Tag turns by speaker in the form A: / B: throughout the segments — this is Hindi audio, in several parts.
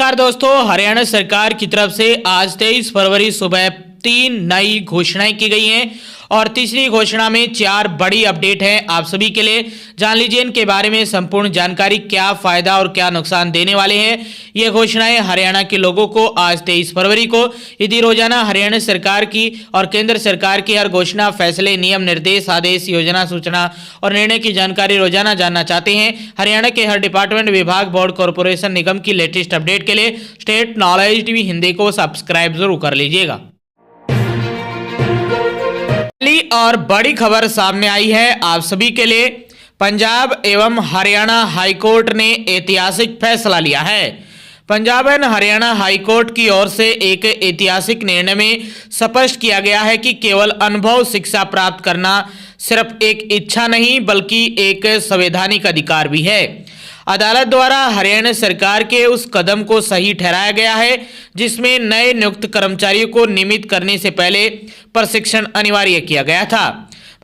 A: नमस्कार दोस्तों, हरियाणा सरकार की तरफ से आज 23 फरवरी सुबह 3 नई घोषणाएं की गई हैं और तीसरी घोषणा में 4 बड़ी अपडेट हैं आप सभी के लिए। जान लीजिए इनके बारे में संपूर्ण जानकारी, क्या फायदा और क्या नुकसान देने वाले हैं। ये घोषणाएं हरियाणा के लोगों को आज 23 फरवरी को यदि रोजाना हरियाणा सरकार की और केंद्र सरकार की हर घोषणा, फैसले, नियम, निर्देश, आदेश, योजना, सूचना और निर्णय की जानकारी रोजाना जानना चाहते हैं। हरियाणा के हर डिपार्टमेंट, विभाग, बोर्ड, कॉर्पोरेशन, निगम की लेटेस्ट अपडेट के लिए स्टेट नॉलेज टीवी हिंदी को सब्सक्राइब जरूर कर लीजिएगा। पहली और बड़ी खबर सामने आई है आप सभी के लिए। पंजाब एवं हरियाणा हाईकोर्ट ने ऐतिहासिक फैसला लिया है। पंजाब एवं हरियाणा हाईकोर्ट की ओर से एक ऐतिहासिक निर्णय में स्पष्ट किया गया है कि केवल अनुभव शिक्षा प्राप्त करना सिर्फ एक इच्छा नहीं बल्कि एक संवैधानिक अधिकार भी है। अदालत द्वारा हरियाणा सरकार के उस कदम को सही ठहराया गया है जिसमें नए नियुक्त कर्मचारियों को नियमित करने से पहले प्रशिक्षण अनिवार्य किया गया था।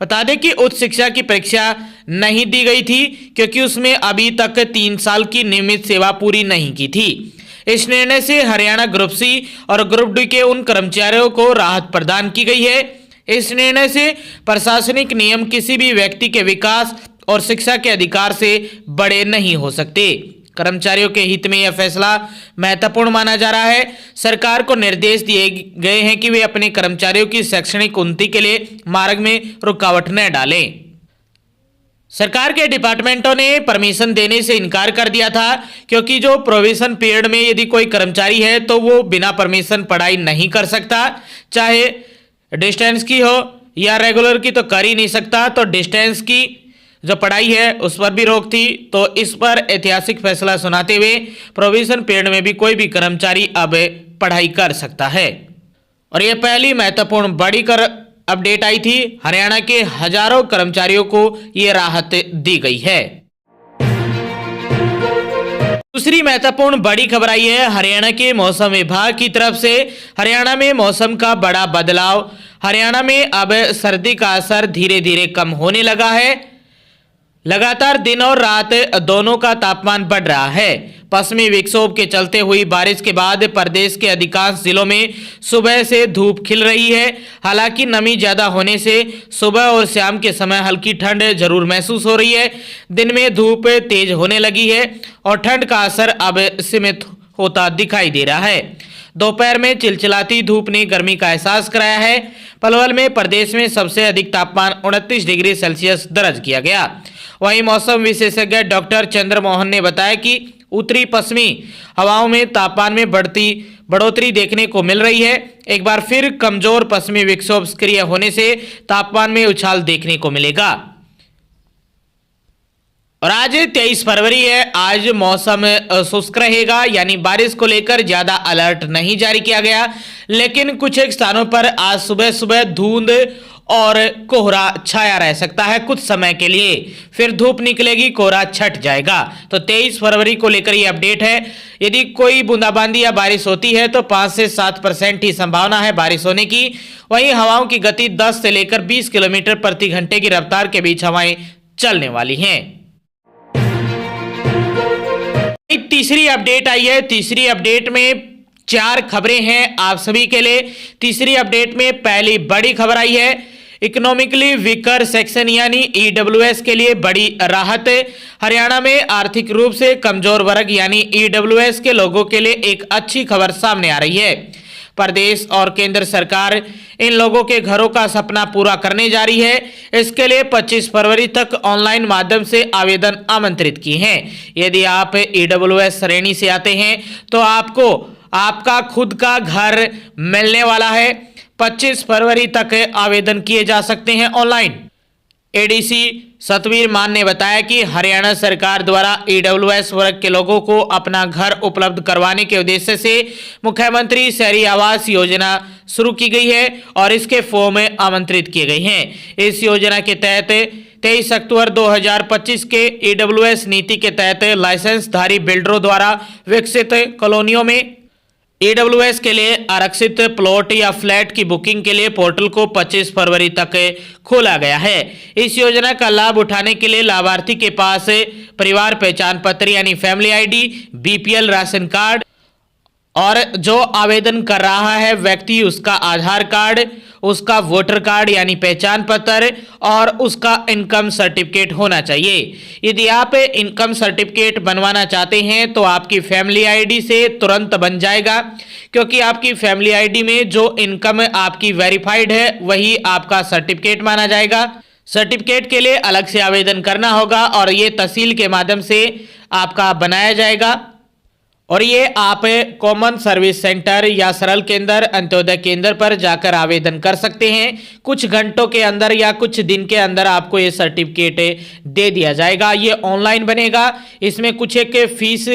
A: बता दें कि उच्च शिक्षा की परीक्षा नहीं दी गई थी क्योंकि उसमें अभी तक 3 साल की नियमित सेवा पूरी नहीं की थी। इस निर्णय से हरियाणा ग्रुप सी और ग्रुप डी के उन कर्मचारियों को राहत प्रदान की गई है। इस निर्णय से प्रशासनिक नियम किसी भी व्यक्ति के विकास और शिक्षा के अधिकार से बड़े नहीं हो सकते। कर्मचारियों के हित में यह फैसला महत्वपूर्ण माना जा रहा है। सरकार को निर्देश दिए गए हैं कि वे अपने कर्मचारियों की शैक्षणिक उन्नति के लिए मार्ग में रुकावट न डालें। सरकार के डिपार्टमेंटों ने परमिशन देने से इनकार कर दिया था क्योंकि जो प्रोविजन पीरियड में यदि कोई कर्मचारी है तो वो बिना परमिशन पढ़ाई नहीं कर सकता, चाहे डिस्टेंस की हो या रेगुलर की तो कर ही नहीं सकता। तो डिस्टेंस की जो पढ़ाई है उस पर भी रोक थी, तो इस पर ऐतिहासिक फैसला सुनाते हुए प्रोविजन पीरियड में भी कोई भी कर्मचारी अब पढ़ाई कर सकता है। और यह पहली महत्वपूर्ण बड़ी अपडेट आई थी। हरियाणा के हजारों कर्मचारियों को यह राहत दी गई है। दूसरी महत्वपूर्ण बड़ी खबर आई है हरियाणा के मौसम विभाग की तरफ से। हरियाणा में मौसम का बड़ा बदलाव। हरियाणा में अब सर्दी का असर धीरे धीरे कम होने लगा है। लगातार दिन और रात दोनों का तापमान बढ़ रहा है। पश्चिमी विक्षोभ के चलते हुई बारिश के बाद प्रदेश के अधिकांश जिलों में सुबह से धूप खिल रही है। हालांकि नमी ज्यादा होने से सुबह और शाम के समय हल्की ठंड जरूर महसूस हो रही है। दिन में धूप तेज होने लगी है और ठंड का असर अब सीमित होता दिखाई दे रहा है। दोपहर में चिलचिलाती धूप ने गर्मी का एहसास कराया है। पलवल में प्रदेश में सबसे अधिक तापमान 29 डिग्री सेल्सियस दर्ज किया गया। वहीं मौसम विशेषज्ञ डॉक्टर चंद्रमोहन ने बताया कि उत्तरी पश्चिमी हवाओं में तापमान में बढ़ोतरी देखने को मिल रही है। एक बार फिर कमजोर पश्चिमी विक्षोभ सक्रिय होने से तापमान में उछाल देखने को मिलेगा। और आज 23 फरवरी है। आज मौसम शुष्क रहेगा, यानी बारिश को लेकर ज्यादा अलर्ट नहीं जारी किया गया, लेकिन कुछ एक स्थानों पर आज सुबह सुबह धुंध और कोहरा छाया रह सकता है कुछ समय के लिए, फिर धूप निकलेगी, कोहरा छट जाएगा। तो 23 फरवरी को लेकर ये अपडेट है। यदि कोई बूंदाबांदी या बारिश होती है तो 5 से 7% ही संभावना है बारिश होने की। वहीं हवाओं की गति 10 से लेकर 20 किलोमीटर प्रति घंटे की रफ्तार के बीच हवाएं चलने वाली हैं। तीसरी अपडेट आई है। तीसरी अपडेट में 4 खबरें हैं आप सभी के लिए। तीसरी अपडेट में पहली बड़ी खबर आई है इकोनॉमिकली वीकर सेक्शन यानी ईडब्ल्यूएस के लिए बड़ी राहत। हरियाणा में आर्थिक रूप से कमजोर वर्ग यानी ईडब्ल्यूएस के लोगों के लिए एक अच्छी खबर सामने आ रही है। प्रदेश और केंद्र सरकार इन लोगों के घरों का सपना पूरा करने जा रही है। इसके लिए 25 फरवरी तक ऑनलाइन माध्यम से आवेदन आमंत्रित किए हैं। यदि आप ईडब्ल्यूएस श्रेणी से आते हैं तो आपको आपका खुद का घर मिलने वाला है। 25 फरवरी तक आवेदन किए जा सकते हैं ऑनलाइन। एडीसी सतवीर मान ने बताया कि हरियाणा सरकार द्वारा ईडब्ल्यूएस वर्ग के लोगों को अपना घर उपलब्ध करवाने के उद्देश्य से मुख्यमंत्री शहरी आवास योजना शुरू की गई है और इसके फॉर्म आमंत्रित किए गए हैं। इस योजना के तहत 23 अक्टूबर 2025 के ईडब्ल्यूएस नीति के तहत लाइसेंसधारी बिल्डरों द्वारा विकसित कॉलोनियों में ईडब्ल्यूएस के लिए आरक्षित प्लॉट या फ्लैट की बुकिंग के लिए पोर्टल को 25 फरवरी तक खोला गया है। इस योजना का लाभ उठाने के लिए लाभार्थी के पास परिवार पहचान पत्र यानी family ID, BPL ration card और जो आवेदन कर रहा है व्यक्ति उसका आधार कार्ड, उसका वोटर कार्ड यानी पहचान पत्र और उसका इनकम सर्टिफिकेट होना चाहिए। यदि आप इनकम सर्टिफिकेट बनवाना चाहते हैं तो आपकी फैमिली आईडी से तुरंत बन जाएगा, क्योंकि आपकी फैमिली आईडी में जो इनकम आपकी वेरीफाइड है वही आपका सर्टिफिकेट माना जाएगा। सर्टिफिकेट के लिए अलग से आवेदन करना होगा और ये तहसील के माध्यम से आपका बनाया जाएगा और ये आप कॉमन सर्विस सेंटर या सरल केंद्र, अंत्योदय केंद्र पर जाकर आवेदन कर सकते हैं। कुछ घंटों के अंदर या कुछ दिन के अंदर आपको ये सर्टिफिकेट दे दिया जाएगा। ये ऑनलाइन बनेगा। इसमें कुछ एक फीस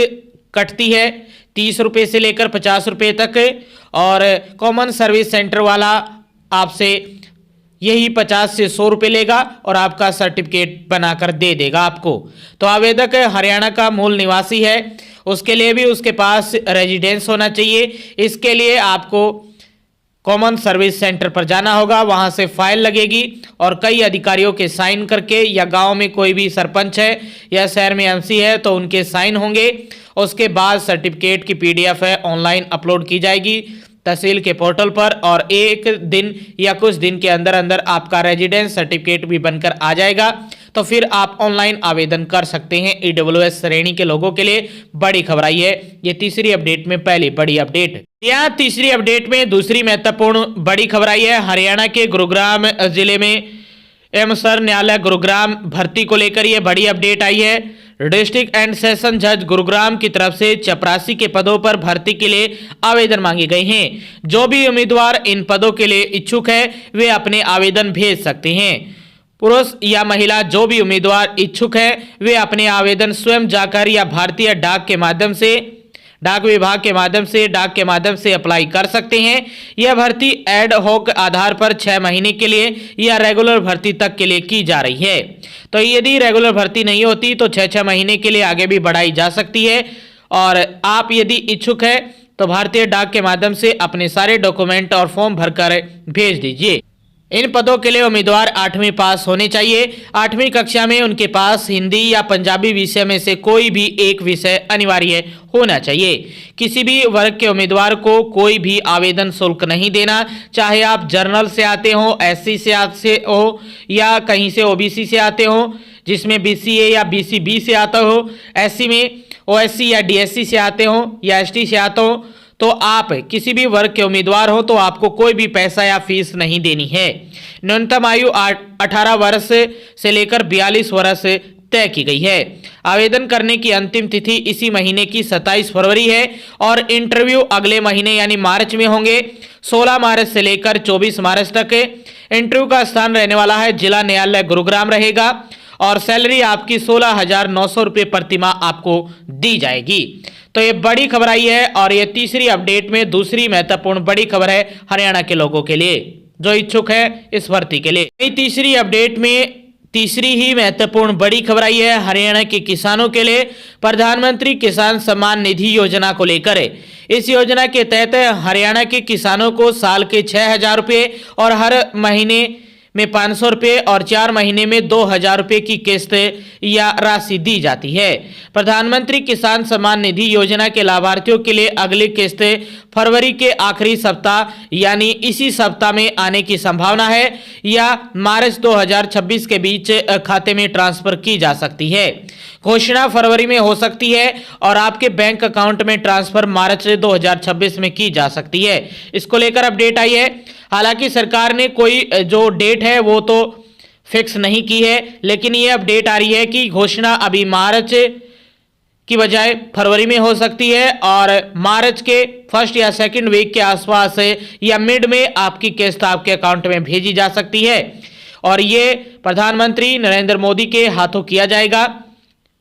A: कटती है 30 रुपये से लेकर 50 रुपये तक, और कॉमन सर्विस सेंटर वाला आपसे यही 50 से 100 रुपये लेगा और आपका सर्टिफिकेट बनाकर दे देगा आपको। तो आवेदक हरियाणा का मूल निवासी है, उसके लिए भी उसके पास रेजिडेंस होना चाहिए। इसके लिए आपको कॉमन सर्विस सेंटर पर जाना होगा, वहां से फाइल लगेगी और कई अधिकारियों के साइन करके, या गांव में कोई भी सरपंच है या शहर में एमसी है तो उनके साइन होंगे। उसके बाद सर्टिफिकेट की पीडीएफ है ऑनलाइन अपलोड की जाएगी तहसील के पोर्टल पर, और एक दिन या कुछ दिन के अंदर अंदर आपका रेजिडेंस सर्टिफिकेट भी बनकर आ जाएगा। तो फिर आप ऑनलाइन आवेदन कर सकते हैं। ईडब्ल्यूएस श्रेणी के लोगों के लिए बड़ी खबर आई है। ये तीसरी अपडेट में पहली बड़ी अपडेट। यहाँ तीसरी अपडेट में दूसरी महत्वपूर्ण बड़ी खबर आई है। हरियाणा के गुरुग्राम जिले में सर न्यायालय गुरुग्राम भर्ती को लेकर यह बड़ी अपडेट आई है। डिस्ट्रिक्ट एंड सेशन जज गुरुग्राम की तरफ से चपरासी के पदों पर भर्ती के लिए आवेदन मांगे गए हैं। जो भी उम्मीदवार इन पदों के लिए इच्छुक है वे अपने आवेदन भेज सकते हैं। पुरुष या महिला जो भी उम्मीदवार इच्छुक है वे अपने आवेदन स्वयं जाकर या भारतीय डाक विभाग के माध्यम से अप्लाई कर सकते हैं। यह भर्ती एड हॉक आधार पर 6 महीने के लिए या रेगुलर भर्ती तक के लिए की जा रही है। तो यदि रेगुलर भर्ती नहीं होती तो 6 महीने के लिए आगे भी बढ़ाई जा सकती है। और आप यदि इच्छुक है तो भारतीय डाक के माध्यम से अपने सारे डॉक्यूमेंट और फॉर्म भरकर भेज दीजिए। इन पदों के लिए उम्मीदवार 8वीं पास होने चाहिए। 8वीं कक्षा में उनके पास हिंदी या पंजाबी विषय में से कोई भी एक विषय अनिवार्य होना चाहिए। किसी भी वर्ग के उम्मीदवार को कोई भी आवेदन शुल्क नहीं देना, चाहे आप जर्नल से आते हो, एससी से हो या कहीं से ओबीसी से आते हो जिसमें बीसीए या बीसीबी से आता हो, एससी में ओएससी या डीएससी से आते हो या एसटी से आते हो, तो आप किसी भी वर्ग के उम्मीदवार हो तो आपको कोई भी पैसा या फीस नहीं देनी है। न्यूनतम आयु 18 वर्ष से लेकर 42 वर्ष तय की गई है। आवेदन करने की अंतिम तिथि इसी महीने की 27 फरवरी है और इंटरव्यू अगले महीने यानी मार्च में होंगे। 16 मार्च से लेकर 24 मार्च तक इंटरव्यू का स्थान रहने वाला है जिला न्यायालय गुरुग्राम रहेगा और सैलरी आपकी 16,900 रुपये प्रतिमाह आपको दी जाएगी। तो ये बड़ी खबर आई है और ये तीसरी अपडेट में दूसरी महत्वपूर्ण बड़ी खबर है हरियाणा के लोगों के लिए जो इच्छुक है इस भर्ती के लिए। तीसरी अपडेट में तीसरी ही महत्वपूर्ण बड़ी खबर आई है हरियाणा के किसानों के लिए। प्रधानमंत्री किसान सम्मान निधि योजना को लेकर इस योजना के तहत हरियाणा के किसानों को साल के 6,000 रुपये और हर महीने में 500 रुपये और 4 महीने में 2,000 रुपये की किस्त या राशि दी जाती है। प्रधानमंत्री किसान सम्मान निधि योजना के लाभार्थियों के लिए अगली किस्त फरवरी के आखिरी सप्ताह यानी इसी सप्ताह में आने की संभावना है या मार्च 2026 के बीच खाते में ट्रांसफर की जा सकती है। घोषणा फरवरी में हो सकती है और आपके बैंक अकाउंट में ट्रांसफर मार्च 2026 में की जा सकती है। इसको लेकर अपडेट आई है। हालांकि सरकार ने कोई जो डेट है वो तो फिक्स नहीं की है, लेकिन ये अपडेट आ रही है कि घोषणा अभी मार्च की बजाय फरवरी में हो सकती है और मार्च के फर्स्ट या सेकंड वीक के आसपास या मिड में आपकी किस्त आपके अकाउंट में भेजी जा सकती है और ये प्रधानमंत्री नरेंद्र मोदी के हाथों किया जाएगा।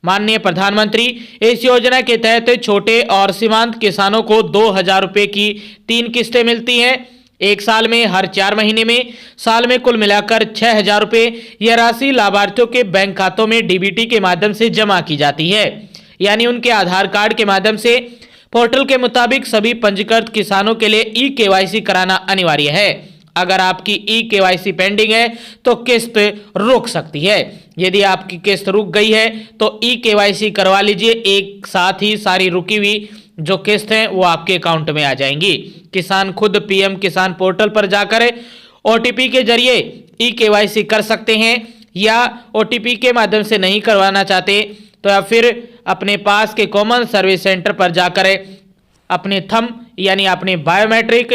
A: माननीय प्रधानमंत्री इस योजना के तहत छोटे और सीमांत किसानों को 2,000 रुपये की 3 किस्तें मिलती हैं। एक साल में हर 4 महीने में, साल में कुल मिलाकर 6,000 रुपये। यह राशि लाभार्थियों के बैंक खातों में डीबीटी के माध्यम से जमा की जाती है, यानी उनके आधार कार्ड के माध्यम से। पोर्टल के मुताबिक सभी पंजीकृत किसानों के लिए ई-केवाईसी कराना अनिवार्य है। अगर आपकी ई-केवाईसी पेंडिंग है तो किस्त रुक सकती है। यदि आपकी किस्त रुक गई है तो ई-केवाईसी करवा लीजिए, एक साथ ही सारी रुकी हुई जो किस्त हैं वो आपके अकाउंट में आ जाएंगी। किसान खुद पीएम किसान पोर्टल पर जाकर ओटीपी के जरिए ई-केवाईसी कर सकते हैं, या ओटीपी के माध्यम से नहीं करवाना चाहते तो या फिर अपने पास के कॉमन सर्विस सेंटर पर जाकर अपने थंब यानी अपने बायोमेट्रिक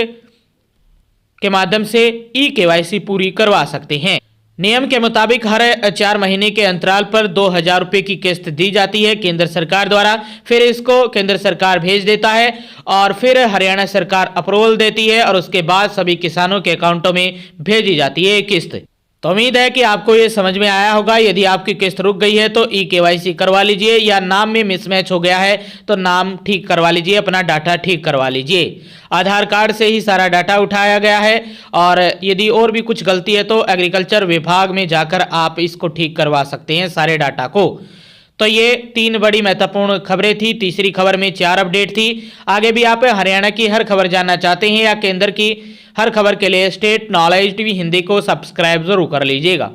A: के माध्यम से ई-केवाईसी पूरी करवा सकते हैं। नियम के मुताबिक हर 4 महीने के अंतराल पर 2,000 रुपये की किस्त दी जाती है केंद्र सरकार द्वारा। फिर इसको केंद्र सरकार भेज देता है और फिर हरियाणा सरकार अप्रूवल देती है और उसके बाद सभी किसानों के अकाउंटों में भेजी जाती है किस्त। तो उम्मीद है कि आपको ये समझ में आया होगा। यदि आपकी किस्त रुक गई है तो ई-केवाईसी करवा लीजिए, या नाम में मिसमैच हो गया है तो नाम ठीक करवा लीजिए, अपना डाटा ठीक करवा लीजिए। आधार कार्ड से ही सारा डाटा उठाया गया है, और यदि और भी कुछ गलती है तो एग्रीकल्चर विभाग में जाकर आप इसको ठीक करवा सकते हैं सारे डाटा को। तो ये 3 बड़ी महत्वपूर्ण खबरें थी। तीसरी खबर में 4 अपडेट थी। आगे भी आप हरियाणा की हर खबर जानना चाहते हैं या केंद्र की हर खबर के लिए स्टेट नॉलेज टीवी हिंदी को सब्सक्राइब जरूर कर लीजिएगा।